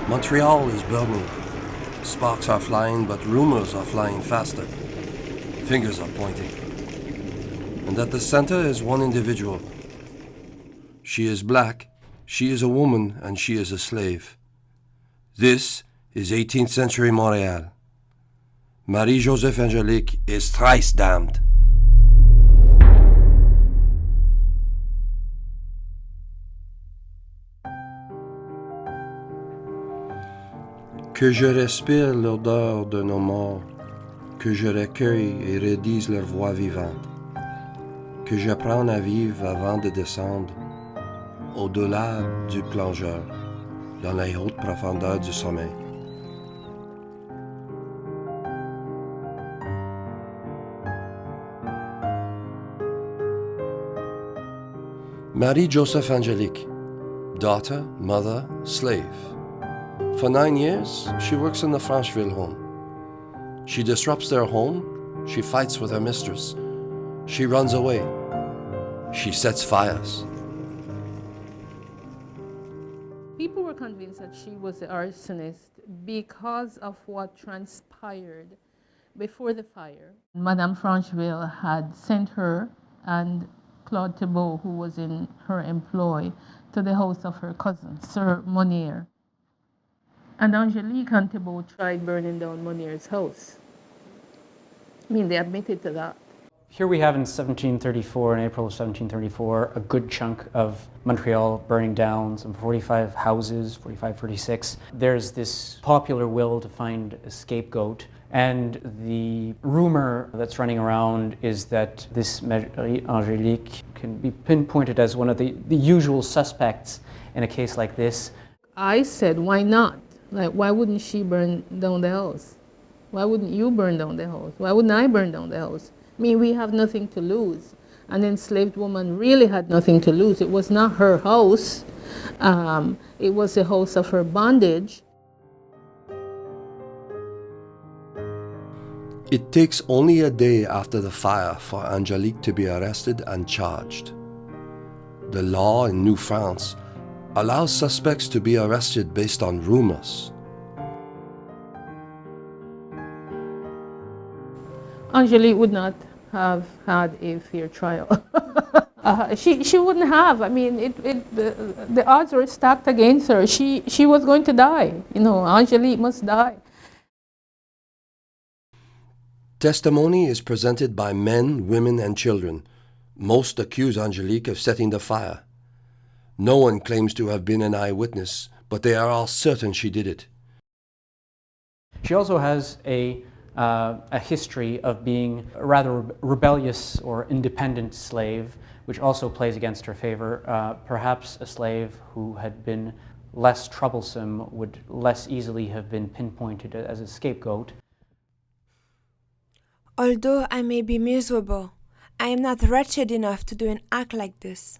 Montreal is burning. Sparks are flying, but rumors are flying faster. Fingers are pointing. And at the center is one individual. She is black, she is a woman, and she is a slave. This is 18th century Montréal. Marie-Joseph Angélique is thrice damned. Que je respire l'odeur de nos morts, que je recueille et redise leur voix vivante, que j'apprenne à vivre avant de descendre au-delà du plongeur, dans les hautes profondeurs du sommeil. Marie-Joseph Angélique, daughter, mother, slave. For 9 years, she works in the Francheville home. She disrupts their home, she fights with her mistress, she runs away, she sets fires. People were convinced that she was the arsonist because of what transpired before the fire. Madame Francheville had sent her and Claude Thibault, who was in her employ, to the house of her cousin, Sir Monier. And Angélique and Thibault tried burning down Monier's house. I mean, they admitted to that. Here we have in 1734, in April of 1734, a good chunk of Montreal burning down, some 45 houses, 45, 46. There's this popular will to find a scapegoat, and the rumor that's running around is that this Marie-Angélique can be pinpointed as one of the usual suspects in a case like this. I said, why not? Like, why wouldn't she burn down the house? Why wouldn't you burn down the house? Why wouldn't I burn down the house? I mean, we have nothing to lose. An enslaved woman really had nothing to lose. It was not her house. It was the house of her bondage. It takes only a day after the fire for Angélique to be arrested and charged. The law in New France allows suspects to be arrested based on rumors. Angélique would not have had a fair trial. She wouldn't have. I mean, the odds were stacked against her. She was going to die. You know, Angélique must die. Testimony is presented by men, women, and children. Most accuse Angélique of setting the fire. No one claims to have been an eyewitness, but they are all certain she did it. She also has a history of being a rather rebellious or independent slave, which also plays against her favor. Perhaps a slave who had been less troublesome would less easily have been pinpointed as a scapegoat. Although I may be miserable, I am not wretched enough to do an act like this.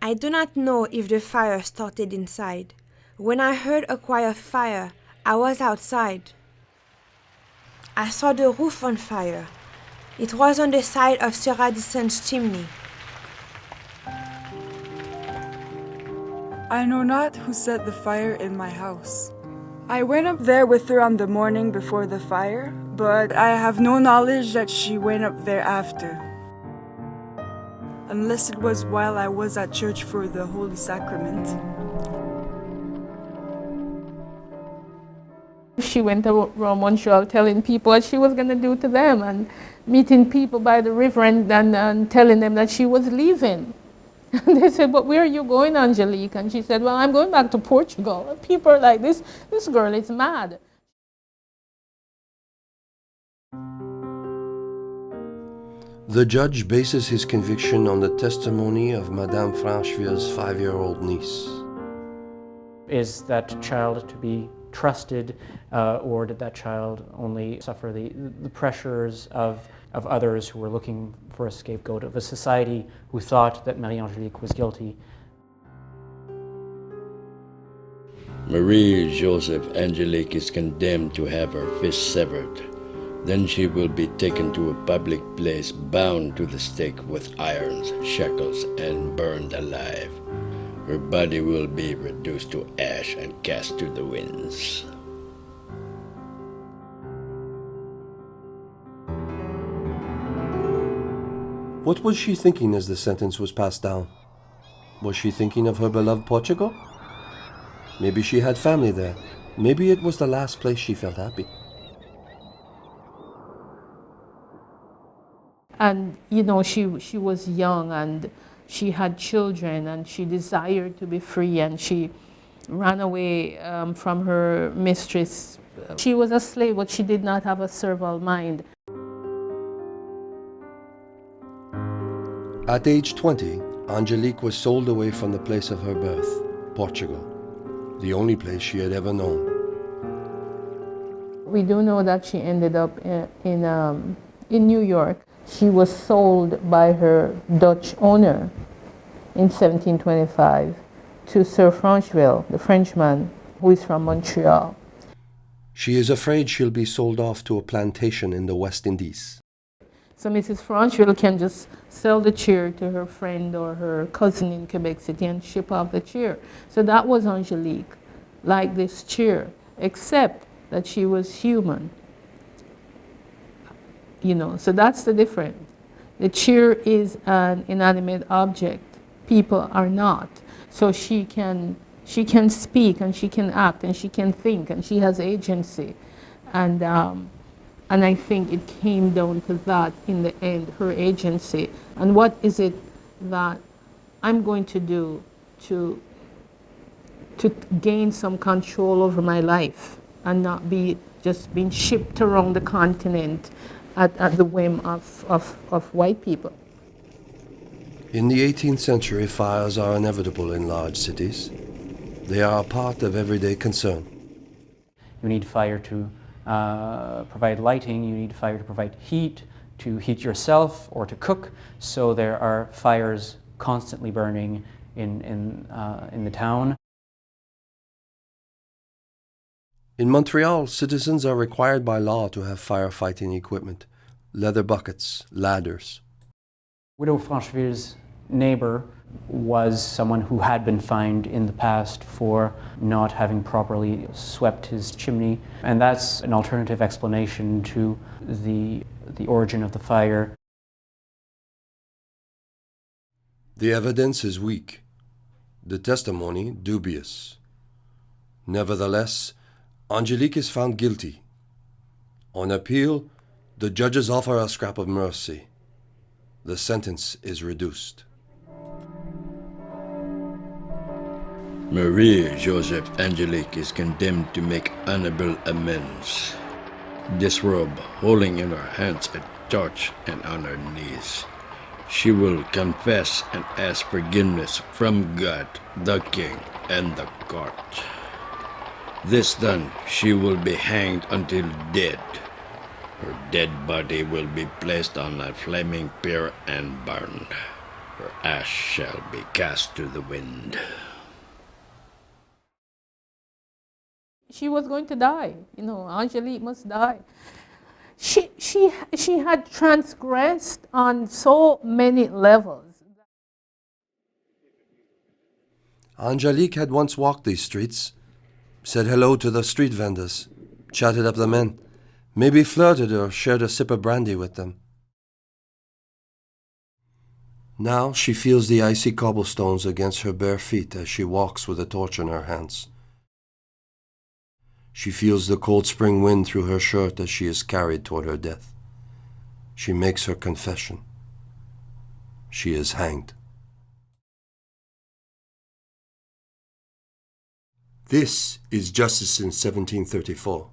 I do not know if the fire started inside. When I heard a cry of fire, I was outside. I saw the roof on fire. It was on the side of Sir Addison's chimney. I know not who set the fire in my house. I went up there with her on the morning before the fire, but I have no knowledge that she went up there after, unless it was while I was at church for the Holy Sacrament. She went around Montreal telling people what she was going to do to them and meeting people by the river and telling them that she was leaving. And they said, but where are you going, Angélique? And she said, well, I'm going back to Portugal. And people are like, this girl is mad. The judge bases his conviction on the testimony of Madame Francheville's 5-year-old niece. Is that child to be trusted, or did that child only suffer the pressures of others who were looking for a scapegoat, of a society who thought that Marie-Angélique was guilty? Marie-Joseph Angélique is condemned to have her fist severed. Then she will be taken to a public place, bound to the stake with irons, shackles, and burned alive. Her body will be reduced to ash and cast to the winds. What was she thinking as the sentence was passed down? Was she thinking of her beloved Portugal? Maybe she had family there. Maybe it was the last place she felt happy. And, you know, she was young and she had children and she desired to be free and she ran away from her mistress. She was a slave, but she did not have a servile mind. At age 20, Angélique was sold away from the place of her birth, Portugal, the only place she had ever known. We do know that she ended up in New York. She was sold by her Dutch owner in 1725 to Sir Francheville, the Frenchman, who is from Montreal. She is afraid she'll be sold off to a plantation in the West Indies. So Mrs. Francheville can just sell the chair to her friend or her cousin in Quebec City and ship off the chair. So that was Angélique, like this chair, except that she was human. You know, so that's the difference. The chair is an inanimate object. People are not. So she can speak and she can act and she can think and she has agency. And I think it came down to that in the end, her agency. And what is it that I'm going to do to gain some control over my life and not be just being shipped around the continent at the whim of white people. In the 18th century, fires are inevitable in large cities. They are a part of everyday concern. You need fire to provide lighting, you need fire to provide heat, to heat yourself or to cook. So there are fires constantly burning in the town. In Montreal, citizens are required by law to have firefighting equipment, leather buckets, ladders. Widow Francheville's neighbor was someone who had been fined in the past for not having properly swept his chimney, and that's an alternative explanation to the origin of the fire. The evidence is weak, the testimony dubious. Nevertheless, Angélique is found guilty. On appeal, the judges offer a scrap of mercy. The sentence is reduced. Marie-Joseph Angélique is condemned to make honorable amends. Disrobe, holding in her hands a torch and on her knees. She will confess and ask forgiveness from God, the King, and the court. This done, she will be hanged until dead. Her dead body will be placed on a flaming pyre and burned. Her ash shall be cast to the wind. She was going to die. You know, Angélique must die. She had transgressed on so many levels. Angélique had once walked these streets, said hello to the street vendors, chatted up the men, maybe flirted or shared a sip of brandy with them. Now she feels the icy cobblestones against her bare feet as she walks with a torch in her hands. She feels the cold spring wind through her shirt as she is carried toward her death. She makes her confession. She is hanged. This is justice in 1734.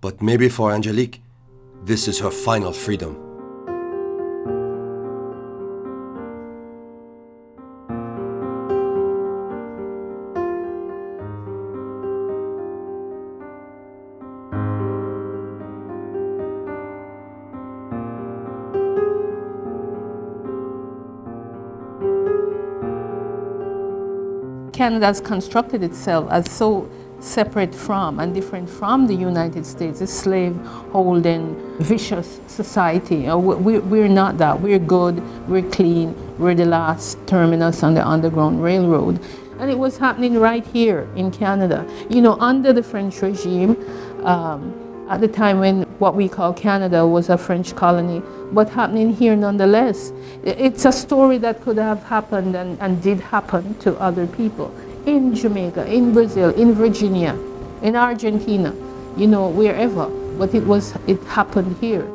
But maybe for Angélique, this is her final freedom. Canada has constructed itself as so separate from and different from the United States, a slave-holding, vicious society. We're not that. We're good, we're clean, we're the last terminus on the Underground Railroad. And it was happening right here in Canada. You know, under the French regime, at the time when what we call Canada was a French colony, but happening here nonetheless. It's a story that could have happened and did happen to other people. In Jamaica, in Brazil, in Virginia, in Argentina, you know, wherever. But it happened here.